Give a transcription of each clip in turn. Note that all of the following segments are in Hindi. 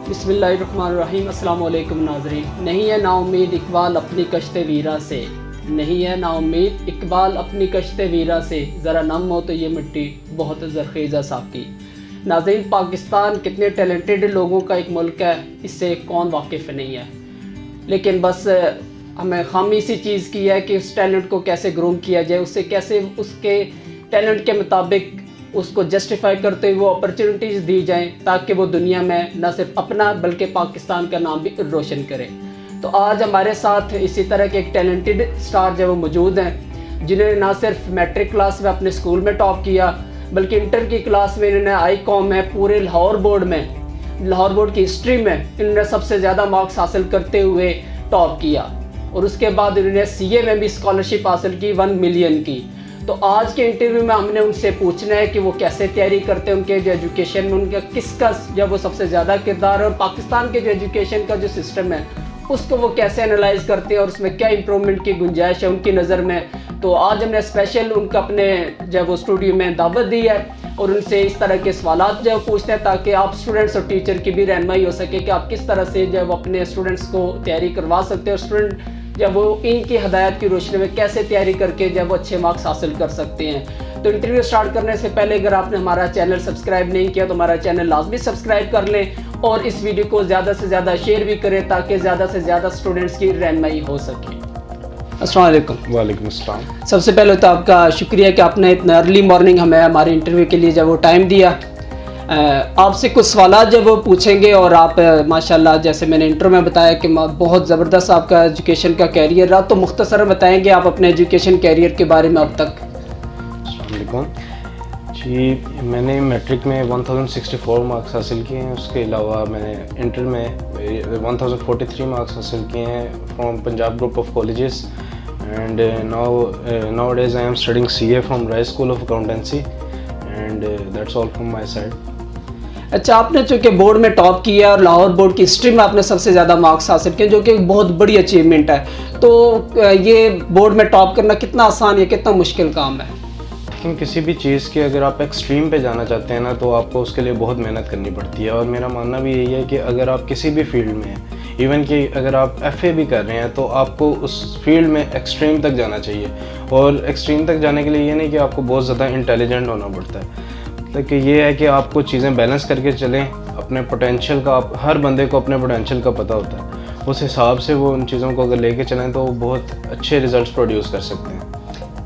बिस्मिल्लाहिर्रहमानिर्रहीम। अस्सलाम वालेकुम नाज़रीन। नहीं है नाउम्मीद इकबाल अपनी कश्ते वीरा से, नहीं है नाउम्मीद इकबाल अपनी कश्ते वीरा से, ज़रा नम हो तो ये मिट्टी बहुत ज़रख़ीज़ा साकी। नाज़रीन, पाकिस्तान कितने टैलेंटेड लोगों का एक मुल्क है, इससे कौन वाकिफ़ नहीं है। लेकिन बस हमें खामी इसी चीज़ की है कि उस टैलेंट को कैसे ग्रूम किया जाए, उससे कैसे उसके टैलेंट के मुताबिक उसको जस्टिफाई करते हुए वो अपॉर्चुनिटीज़ दी जाएं ताकि वो दुनिया में न सिर्फ अपना बल्कि पाकिस्तान का नाम भी रोशन करे। तो आज हमारे साथ इसी तरह के एक टैलेंटेड स्टार जो वो मौजूद हैं, जिन्होंने ना सिर्फ मैट्रिक क्लास में अपने स्कूल में टॉप किया बल्कि इंटर की क्लास में इन्होंने आई.कॉम में पूरे लाहौर बोर्ड की हिस्ट्री में इन्होंने सबसे ज़्यादा मार्क्स हासिल करते हुए टॉप किया। और उसके बाद इन्होंने CA में भी स्कॉलरशिप हासिल की 1 मिलियन की। तो आज के इंटरव्यू में हमने उनसे पूछना है कि वो कैसे तैयारी करते हैं, उनके जो एजुकेशन में उनका किसका जब वो सबसे ज़्यादा किरदार है, और पाकिस्तान के जो एजुकेशन का जो सिस्टम है उसको वो कैसे एनालाइज करते हैं और उसमें क्या इंप्रूवमेंट की गुंजाइश है उनकी नज़र में। तो आज हमने स्पेशल उनका अपने जब वो स्टूडियो में दावत दी है और उनसे इस तरह के सवालात जो पूछते हैं ताकि आप स्टूडेंट्स और टीचर की भी रहनुमाई हो सके कि आप किस तरह से जब अपने स्टूडेंट्स को तैयारी करवा सकते हैं और स्टूडेंट जब वो इनकी हदायत की रोशनी में कैसे तैयारी करके जब वो अच्छे मार्क्स हासिल कर सकते हैं। तो इंटरव्यू स्टार्ट करने से पहले अगर आपने हमारा चैनल सब्सक्राइब नहीं किया तो हमारा चैनल लाजमी सब्सक्राइब कर लें और इस वीडियो को ज़्यादा से ज़्यादा शेयर भी करें ताकि ज़्यादा से ज़्यादा स्टूडेंट्स की रहनुमाई हो सके। अस्सलाम वालेकुम। वालेकुम अस्सलाम। सबसे पहले तो आपका शुक्रिया कि आपने इतना अर्ली मॉर्निंग हमें हमारे इंटरव्यू के लिए जब वो टाइम दिया। आपसे कुछ सवाल जब वो पूछेंगे और आप माशाल्लाह जैसे मैंने इंट्रो में बताया कि बहुत ज़बरदस्त आपका एजुकेशन का कैरियर रहा, तो मुख्तसर बताएंगे आप अपने एजुकेशन कैरियर के बारे में अब तक। अस्सलाम जी, मैंने मैट्रिक में 1064 मार्क्स हासिल किए हैं। उसके अलावा मैंने इंटर में 1043 मार्क्स हासिल किए हैं from Punjab group of colleges and now days I am studying CA from rice school of accountancy and that's all from my side. अच्छा, आपने चूँकि बोर्ड में टॉप किया और लाहौर बोर्ड की हिस्ट्री में आपने सबसे ज़्यादा मार्क्स हासिल किए जो कि एक बहुत बड़ी अचीवमेंट है, तो ये बोर्ड में टॉप करना कितना आसान है, कितना मुश्किल काम है? लेकिन किसी भी चीज़ की अगर आप एक्सट्रीम पे जाना चाहते हैं ना तो आपको उसके लिए बहुत मेहनत करनी पड़ती है। और मेरा मानना भी यही है कि अगर आप किसी भी फील्ड में हैं, इवन कि अगर आप FA भी कर रहे हैं तो आपको उस फील्ड में एक्सट्रीम तक जाना चाहिए। और एक्सट्रीम तक जाने के लिए ये नहीं कि आपको बहुत ज़्यादा इंटेलिजेंट होना पड़ता है, मतलब कि ये है कि आपको चीज़ें बैलेंस करके चलें। अपने पोटेंशियल का, आप हर बंदे को अपने पोटेंशियल का पता होता है, उस हिसाब से वो उन चीज़ों को अगर लेके चलें तो वो बहुत अच्छे रिजल्ट्स प्रोड्यूस कर सकते हैं।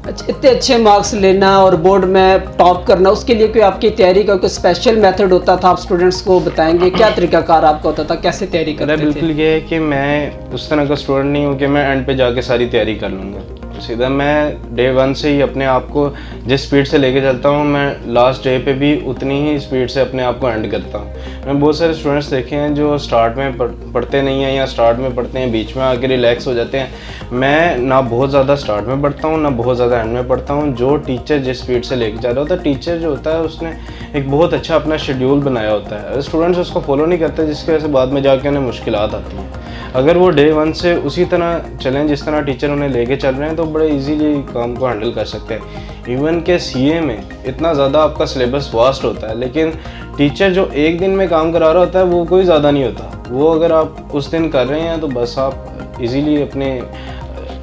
अच्छा, इतने अच्छे मार्क्स लेना और बोर्ड में टॉप करना, उसके लिए कोई आपकी तैयारी का कोई स्पेशल मेथड होता था? आप स्टूडेंट्स को बताएंगे क्या तरीकाकार आपका होता था, कैसे तैयारी करते थे? बिल्कुल ये है कि मैं उस तरह का स्टूडेंट नहीं हूँ कि मैं एंड पे जाके सारी तैयारी कर लूँगा। सीधा मैं डे 1 से ही अपने आप को जिस स्पीड से लेके चलता हूँ, मैं लास्ट डे पे भी उतनी ही स्पीड से अपने आप को एंड करता हूँ। मैं बहुत सारे स्टूडेंट्स देखे हैं जो स्टार्ट में पढ़ते नहीं हैं या स्टार्ट में पढ़ते हैं, बीच में आके रिलैक्स हो जाते हैं। मैं ना बहुत ज़्यादा स्टार्ट में पढ़ता हूँ ना बहुत ज़्यादा एंड में पढ़ता हूँ। जो टीचर जिस स्पीड से लेके जा रहा होता है, टीचर जो होता है उसने एक बहुत अच्छा अपना शेड्यूल बनाया होता है। स्टूडेंट्स उसको फॉलो नहीं करते जिसकी वजह से बाद में जाके उन्हें मुश्किलात आती हैं। अगर वो डे 1 से उसी तरह चलें जिस तरह टीचर उन्हें लेके चल रहे हैं तो बड़े इजीली काम को हैंडल कर सकते हैं। इवन के CA में इतना ज़्यादा आपका सिलेबस वास्ट होता है, लेकिन टीचर जो एक दिन में काम करा रहा होता है वो कोई ज़्यादा नहीं होता। वो अगर आप उस दिन कर रहे हैं तो बस आप इजीली अपने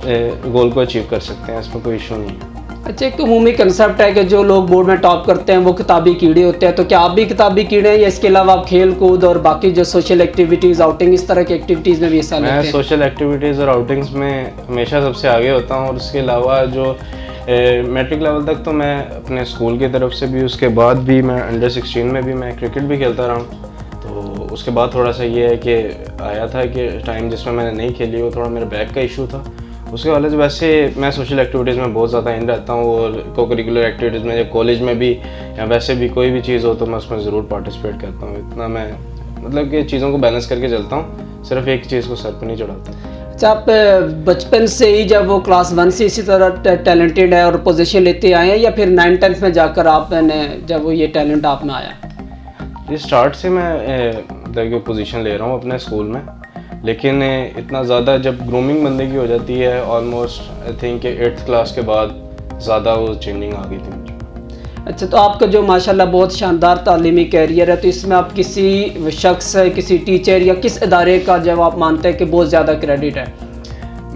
गोल को अचीव कर सकते हैं, इसमें कोई इशू नहीं है। अच्छा, एक उमूमी कंसेप्ट है कि जो लोग बोर्ड में टॉप करते हैं वो किताबी कीड़े होते हैं, तो क्या आप भी किताबी कीड़े हैं या इसके अलावा आप खेल कूद और बाकी जो सोशल एक्टिविटीज़, आउटिंग, इस तरह की एक्टिविटीज़ में भी हिस्सा लेते हैं? मैं सोशल एक्टिविटीज़ और आउटिंग्स में हमेशा सबसे आगे होता हूँ। और उसके अलावा जो मैट्रिक लेवल तक तो मैं अपने स्कूल की तरफ से भी, उसके बाद भी मैं अंडर 16 में भी मैं क्रिकेट भी खेलता रहा हूँ। तो उसके बाद थोड़ा सा ये है कि आया था कि टाइम जिसमें मैंने नहीं खेली वो थोड़ा मेरे बैक का इशू था। उसके वाले से वैसे मैं सोशल एक्टिविटीज़ में बहुत ज़्यादा इन रहता हूँ और को करिकुलर एक्टिविटीज़ में, या कॉलेज में भी या वैसे भी कोई भी चीज़ हो तो मैं उसमें ज़रूर पार्टिसिपेट करता हूँ। इतना मैं मतलब कि चीज़ों को बैलेंस करके चलता हूँ, सिर्फ एक चीज़ को सर पे नहीं चढ़ाता। अच्छा, आप बचपन से ही जब वो क्लास 1 से इसी तरह टैलेंटेड है और पोजीशन लेते आए हैं या फिर 9-10 में जाकर आपने जब वो ये टैलेंट आप में आया? जी, स्टार्ट से मैं पोजीशन ले रहा हूँ अपने स्कूल में, लेकिन इतना ज़्यादा जब ग्रूमिंग बंदे की हो जाती है almost I think 8th class के बाद ज़्यादा वो चेंजिंग आ गई थी मुझे। अच्छा, तो आपका जो माशाल्लाह बहुत शानदार तालीमी कैरियर है, तो इसमें आप किसी शख्स, किसी टीचर या किस इदारे का जब आप मानते हैं कि बहुत ज़्यादा क्रेडिट है?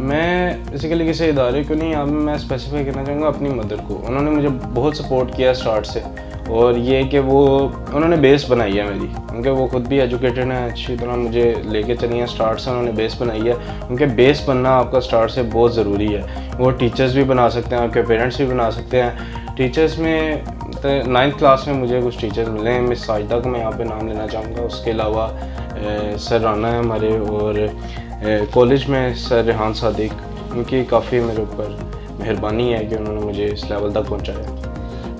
मैं बेसिकली किसी इदारे को नहीं, अब मैं स्पेसिफाई करना चाहूँगा अपनी मदर को। उन्होंने मुझे बहुत सपोर्ट किया स्टार्ट से, और ये कि वो उन्होंने बेस बनाई है मेरी, क्योंकि वो खुद भी एजुकेटेड हैं, अच्छी तरह मुझे लेके चली हैं स्टार्ट से, उन्होंने बेस बनाई है। उनके बेस बनना आपका स्टार्ट से बहुत ज़रूरी है। वो टीचर्स भी बना सकते हैं, आपके पेरेंट्स भी बना सकते हैं। टीचर्स में 9th क्लास में मुझे कुछ टीचर्स मिले हैं, मिस साजिदा को मैं यहाँ पे नाम लेना चाहूँगा। उसके अलावा सर राना है हमारे, और कॉलेज में सर रेहान सादिक, उनकी काफ़ी मेरे ऊपर मेहरबानी है कि उन्होंने मुझे इस लेवल तक पहुँचाया।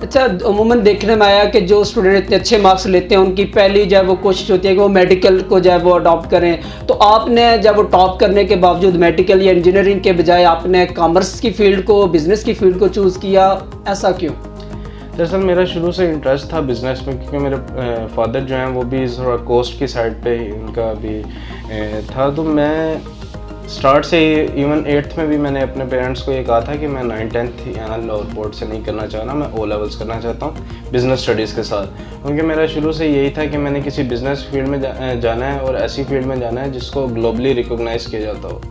अच्छा, अमूमन देखने में आया कि जो स्टूडेंट इतने अच्छे मार्क्स लेते हैं उनकी पहली जब वो कोशिश होती है कि वो मेडिकल को जब वो अडॉप्ट करें, तो आपने जब वो टॉप करने के बावजूद मेडिकल या इंजीनियरिंग के बजाय आपने कॉमर्स की फील्ड को, बिज़नेस की फील्ड को चूज़ किया, ऐसा क्यों? दरअसल मेरा शुरू से इंटरेस्ट था बिज़नेस में, क्योंकि मेरे फादर जो हैं वो भी थोड़ा कोस्ट की साइड पे उनका भी था। तो मैं स्टार्ट से ही इवन 8th में भी मैंने अपने पेरेंट्स को ये कहा था कि मैं 9th 10th यहाँ लाहौर बोर्ड से नहीं करना चाह रहा, मैं O लेवल्स करना चाहता हूँ बिज़नेस स्टडीज़ के साथ, क्योंकि मेरा शुरू से यही था कि मैंने किसी बिज़नेस फील्ड में जाना है, और ऐसी फील्ड में जाना है जिसको ग्लोबली रिकॉग्नाइज किया जाता हो।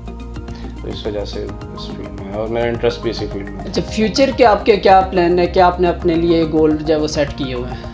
तो इस वजह से इस फील्ड में, और मेरा इंटरेस्ट भी इसी फील्ड में। अच्छा, फ्यूचर के आपके क्या प्लान है, क्या आपने अपने लिए गोल जो है वो सेट किए हुए हैं?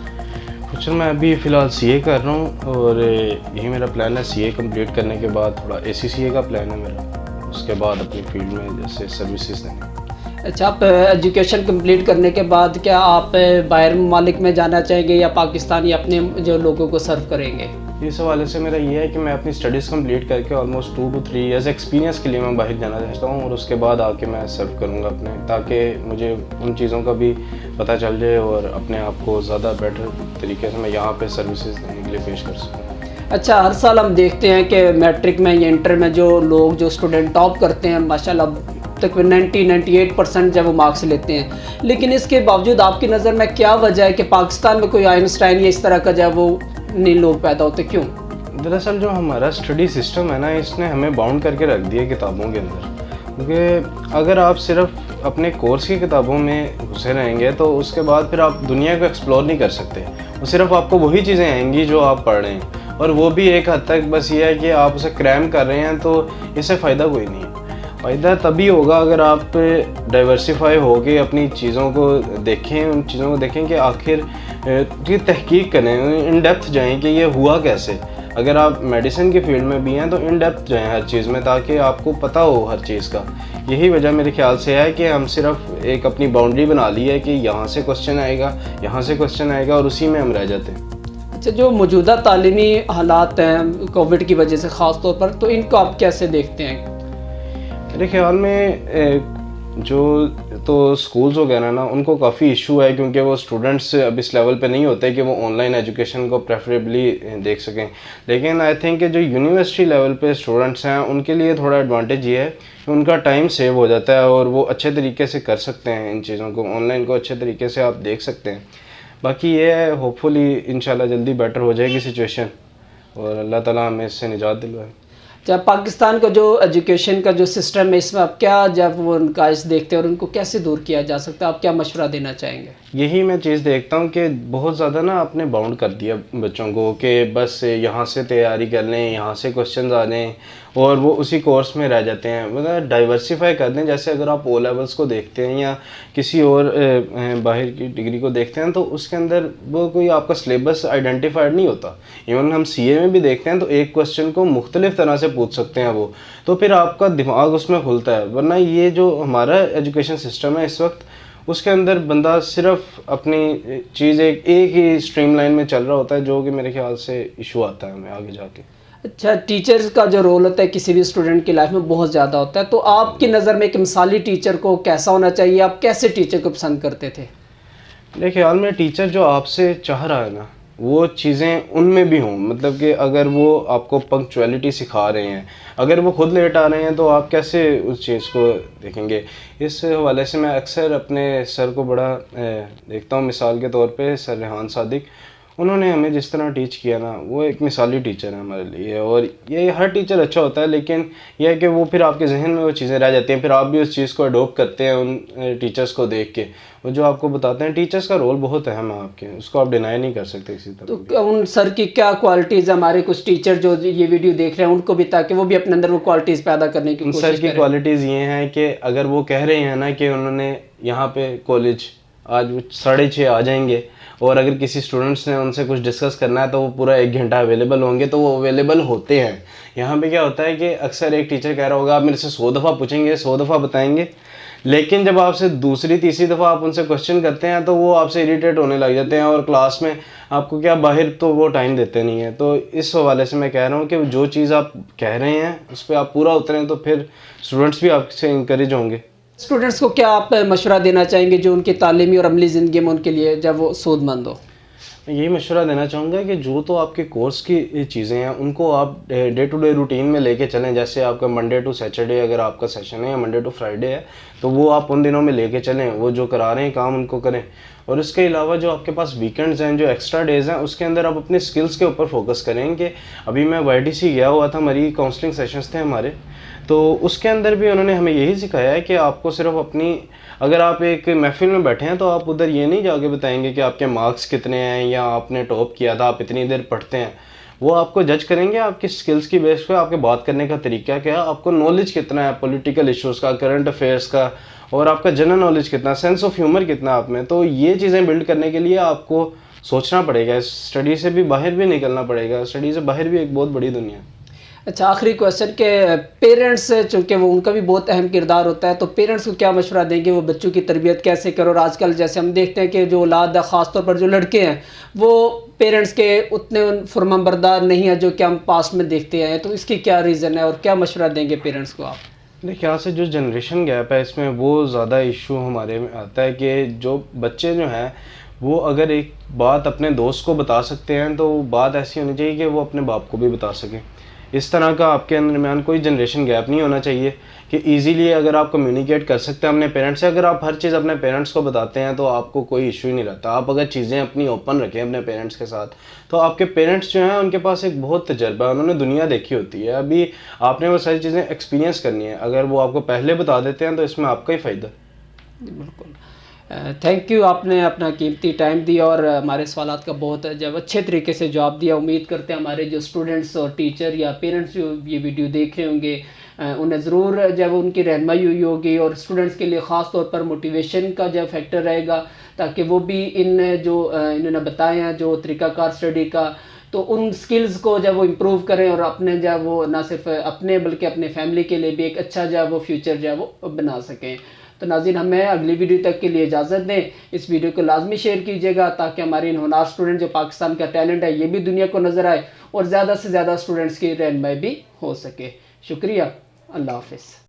फ्यूचर मैं अभी फ़िलहाल CA कर रहा हूँ, और यही मेरा प्लान है। CA कंप्लीट करने के बाद थोड़ा ACCA का प्लान है मेरा, उसके बाद अपनी फील्ड में जैसे सर्विसेज देंगे। अच्छा, आप एजुकेशन कंप्लीट करने के बाद क्या आप बाहर ममालिक में जाना चाहेंगे या पाकिस्तान या अपने जो लोगों को सर्व करेंगे? इस हवाले से मेरा ये है कि मैं अपनी स्टडीज़ कंप्लीट करके ऑलमोस्ट 2 to 3 ईयर्स एक्सपीरियंस के लिए मैं बाहर जाना चाहता हूँ, और उसके बाद आके मैं सर्व करूँगा अपने, ताकि मुझे उन चीज़ों का भी पता चल जाए और अपने आप को ज़्यादा बेटर तरीके से मैं यहाँ पे सर्विसेज देने के लिए पेश कर सकूँ। अच्छा, हर साल हम देखते हैं कि मैट्रिक में या इंटर में जो लोग, जो स्टूडेंट टॉप करते हैं माशाल्लाह तकरीबन 98% जब वो मार्क्स लेते हैं, लेकिन इसके बावजूद आपकी नज़र में क्या वजह है कि पाकिस्तान में कोई आइंस्टाइन या इस तरह का जब वो नहीं लोग पैदा होते, क्यों? दरअसल जो हमारा स्टडी सिस्टम है ना, इसने हमें बाउंड करके रख दिया किताबों के अंदर, क्योंकि अगर आप सिर्फ अपने कोर्स की किताबों में घुसे रहेंगे तो उसके बाद फिर आप दुनिया को एक्सप्लोर नहीं कर सकते। वो सिर्फ आपको वही चीज़ें आएंगी जो आप पढ़ रहे हैं, और वो भी एक हद तक बस ये है कि आप उसे क्रैम कर रहे हैं, तो इससे फ़ायदा कोई नहीं है। फ़ायदा तभी होगा अगर आप डाइवर्सिफाई होके अपनी चीज़ों को देखें, उन चीज़ों को देखें कि आखिर की तहकीक करें, इन डेप्थ जाएं कि ये हुआ कैसे। अगर आप मेडिसिन की फील्ड में भी हैं तो इन डेप्थ जाएं हर चीज़ में, ताकि आपको पता हो हर चीज़ का। यही वजह मेरे ख्याल से है कि हम सिर्फ एक अपनी बाउंड्री बना ली है कि यहाँ से क्वेश्चन आएगा, यहाँ से क्वेश्चन आएगा, और उसी में हम रह जाते हैं। अच्छा, जो मौजूदा तालीमी हालात हैं कोविड की वजह से ख़ास तौर पर, तो इनको आप कैसे देखते हैं? मेरे ख्याल में जो तो स्कूल्स वगैरह ना, उनको काफ़ी इशू है, क्योंकि वो स्टूडेंट्स अब इस लेवल पे नहीं होते कि वो ऑनलाइन एजुकेशन को प्रेफरेबली देख सकें। लेकिन आई थिंक कि जो यूनिवर्सिटी लेवल पे स्टूडेंट्स हैं उनके लिए थोड़ा एडवांटेज ये है कि उनका टाइम सेव हो जाता है, और वो अच्छे तरीके से कर सकते हैं इन चीज़ों को, ऑनलाइन को अच्छे तरीके से आप देख सकते हैं। बाकी ये है, होपफुली इंशाल्लाह जल्दी बेटर हो जाएगी सिचुएशन, और अल्लाह ताला हमें इससे निजात दिलवाए। जब पाकिस्तान का जो एजुकेशन का जो सिस्टम है, इसमें आप क्या जब वो उनका इस देखते हैं और उनको कैसे दूर किया जा सकता है, आप क्या मशवरा देना चाहेंगे? यही मैं चीज़ देखता हूँ कि बहुत ज़्यादा ना आपने बाउंड कर दिया बच्चों को कि बस यहाँ से तैयारी कर लें, यहाँ से क्वेश्चंस आ जाएँ, और वो उसी कोर्स में रह जाते हैं। मतलब डाइवर्सिफाई कर दें। जैसे अगर आप O लेवल्स को देखते हैं या किसी और बाहर की डिग्री को देखते हैं, तो उसके अंदर वो कोई आपका सिलेबस आइडेंटिफाइड नहीं होता। इवन हम CA में भी देखते हैं तो एक क्वेश्चन को मुख्तलिफ तरह से पूछ सकते हैं वो, तो फिर आपका दिमाग उसमें खुलता है। वरना ये जो हमारा एजुकेशन सिस्टम है इस वक्त, उसके अंदर बंदा सिर्फ अपनी चीज़ एक ही स्ट्रीमलाइन में चल रहा होता है, जो कि मेरे ख्याल से इशू आता है हमें आगे जाके। अच्छा, टीचर्स का जो रोल होता है किसी भी स्टूडेंट की लाइफ में बहुत ज़्यादा होता है, तो आपकी नज़र में एक मिसाली टीचर को कैसा होना चाहिए? आप कैसे टीचर को पसंद करते थे? मेरे ख्याल में टीचर जो आपसे चाह रहा है ना, वो चीज़ें उनमें भी हों। मतलब कि अगर वो आपको पंक्चुअलिटी सिखा रहे हैं, अगर वो खुद लेट आ रहे हैं, तो आप कैसे उस चीज़ को देखेंगे? इस हवाले से मैं अक्सर अपने सर को बड़ा देखता हूँ, मिसाल के तौर पे सर रेहान सादिक। उन्होंने हमें जिस तरह टीच किया ना, वो एक मिसाली टीचर है हमारे लिए। और ये हर टीचर अच्छा होता है, लेकिन यह है कि वो फिर आपके जहन में वो चीज़ें रह जाती हैं, फिर आप भी उस चीज़ को अडोप्ट करते हैं उन टीचर्स को देख के। वो जो आपको बताते हैं, टीचर्स का रोल बहुत अहम है आपके, उसको आप डिनाई नहीं कर सकते किसी तरह। तो उन सर की क्या क्वालिटीज़, हमारे कुछ टीचर जो ये वीडियो देख रहे हैं उनको भी, ताकि वो भी अपने अंदर वो क्वालिटीज़ पैदा करने की कोशिश करें? सर की क्वालिटीज़ ये हैं कि अगर वो कह रहे हैं ना कि उन्होंने यहाँ पे कॉलेज आज 6:30 आ जाएंगे, और अगर किसी स्टूडेंट्स ने उनसे कुछ डिस्कस करना है तो वो पूरा 1 घंटा अवेलेबल होंगे, तो वो अवेलेबल होते हैं। यहाँ पे क्या होता है कि अक्सर एक टीचर कह रहा होगा आप मेरे से 100 दफ़ा पूछेंगे, 100 दफ़ा बताएंगे, लेकिन जब आपसे दूसरी तीसरी दफ़ा आप उनसे क्वेश्चन करते हैं तो वो आपसे इरिटेट होने लग जाते हैं, और क्लास में आपको क्या बाहर तो वो टाइम देते नहीं है। तो इस हवाले से मैं कह रहा हूँ कि जो चीज़ आप कह रहे हैं उस पर आप पूरा उतरें, तो फिर स्टूडेंट्स भी आपसे इंकरेज होंगे। स्टूडेंट्स को क्या आप मशवरा देना चाहेंगे जो उनकी तालीमी और अमली ज़िंदगी में उनके लिए जब वो सूदमंद हो? मैं यही मशवरा देना चाहूँगा कि जो तो आपके कोर्स की चीज़ें हैं उनको आप डे टू डे रूटीन में लेके चलें। जैसे आपका मंडे टू सैटरडे अगर आपका सेशन है, या मंडे टू फ्राइडे है, तो वो आप उन दिनों में लेके चलें, वो जो करा रहे हैं काम उनको करें। और इसके अलावा जो आपके पास वीकेंड्स हैं, जो एक्स्ट्रा डेज़ हैं, उसके अंदर आप अपने स्किल्स के ऊपर फोकस करें। कि अभी मैं YDC गया हुआ था, हमारी काउंसलिंग सेशंस थे हमारे, तो उसके अंदर भी उन्होंने हमें यही सिखाया है कि आपको सिर्फ अपनी, अगर आप एक महफिल में बैठे हैं तो आप उधर ये नहीं जाके बताएंगे कि आपके मार्क्स कितने हैं या आपने टॉप किया था, आप इतनी देर पढ़ते हैं। वो आपको जज करेंगे आपकी स्किल्स की बेस पे, आपके बात करने का तरीका क्या है, आपको नॉलेज कितना है पॉलिटिकल इश्यूज़ का, करंट अफेयर्स का, और आपका जनरल नॉलेज कितना, सेंस ऑफ ह्यूमर कितना आप में। तो ये चीज़ें बिल्ड करने के लिए आपको सोचना पड़ेगा, स्टडी से भी बाहर भी निकलना पड़ेगा, स्टडी से बाहर भी एक बहुत बड़ी दुनिया है। अच्छा, आखिरी क्वेश्चन के पेरेंट्स, चूँकि वो उनका भी बहुत अहम किरदार होता है, तो पेरेंट्स को क्या मशवरा देंगे वो बच्चों की तरबियत कैसे करो? और आजकल जैसे हम देखते हैं कि जो औलाद है, ख़ास तौर पर जो लड़के हैं, वो पेरेंट्स के उतने फरमाबरदार नहीं है जो कि हम पास्ट में देखते हैं, तो इसकी क्या रीज़न है और क्या मशवरा देंगे पेरेंट्स को आप? मेरे ख्याल से जो जनरेशन गैप है इसमें वो ज़्यादा इशू हमारे में आता है कि जो बच्चे जो हैं वो अगर एक बात अपने दोस्त को बता सकते हैं तो बात ऐसी होनी चाहिए कि वो अपने बाप को भी बता सकें। इस तरह का आपके दरमियान कोई जनरेशन गैप नहीं होना चाहिए कि इजीली अगर आप कम्युनिकेट कर सकते हैं अपने पेरेंट्स से, अगर आप हर चीज़ अपने पेरेंट्स को बताते हैं तो आपको कोई इशू ही नहीं रहता। आप अगर चीज़ें अपनी ओपन रखें अपने पेरेंट्स के साथ, तो आपके पेरेंट्स जो हैं उनके पास एक बहुत तजर्बा है, उन्होंने दुनिया देखी होती है। अभी आपने वो सारी चीज़ें एक्सपीरियंस करनी है, अगर वो आपको पहले बता देते हैं तो इसमें आपका ही फ़ायदा। बिल्कुल। थैंक यू, आपने अपना कीमती टाइम दिया और हमारे सवालात का बहुत जब अच्छे तरीके से जवाब दिया। उम्मीद करते हैं हमारे जो स्टूडेंट्स और टीचर या पेरेंट्स जो ये वीडियो देख रहे होंगे, उन्हें ज़रूर जब उनकी रहनुमाई हुई होगी, और स्टूडेंट्स के लिए ख़ास तौर पर मोटिवेशन का जब फैक्टर रहेगा, ताकि वो भी इन जो इन्होंने बताए हैं जो तरीक़ाकार स्टडी का, तो उन स्किल्स को जब वो इम्प्रूव करें और अपने जब वो ना सिर्फ अपने बल्कि अपने फैमिली के लिए भी एक अच्छा जब वो फ्यूचर जो है वो बना सकें। तो नाज़रीन, हमें अगली वीडियो तक के लिए इजाज़त दें। इस वीडियो को लाजमी शेयर कीजिएगा ताकि हमारे इन होनहार स्टूडेंट जो पाकिस्तान का टैलेंट है ये भी दुनिया को नज़र आए और ज़्यादा से ज़्यादा स्टूडेंट्स की रहनुमाई भी हो सके। शुक्रिया, अल्लाह हाफ़िज़।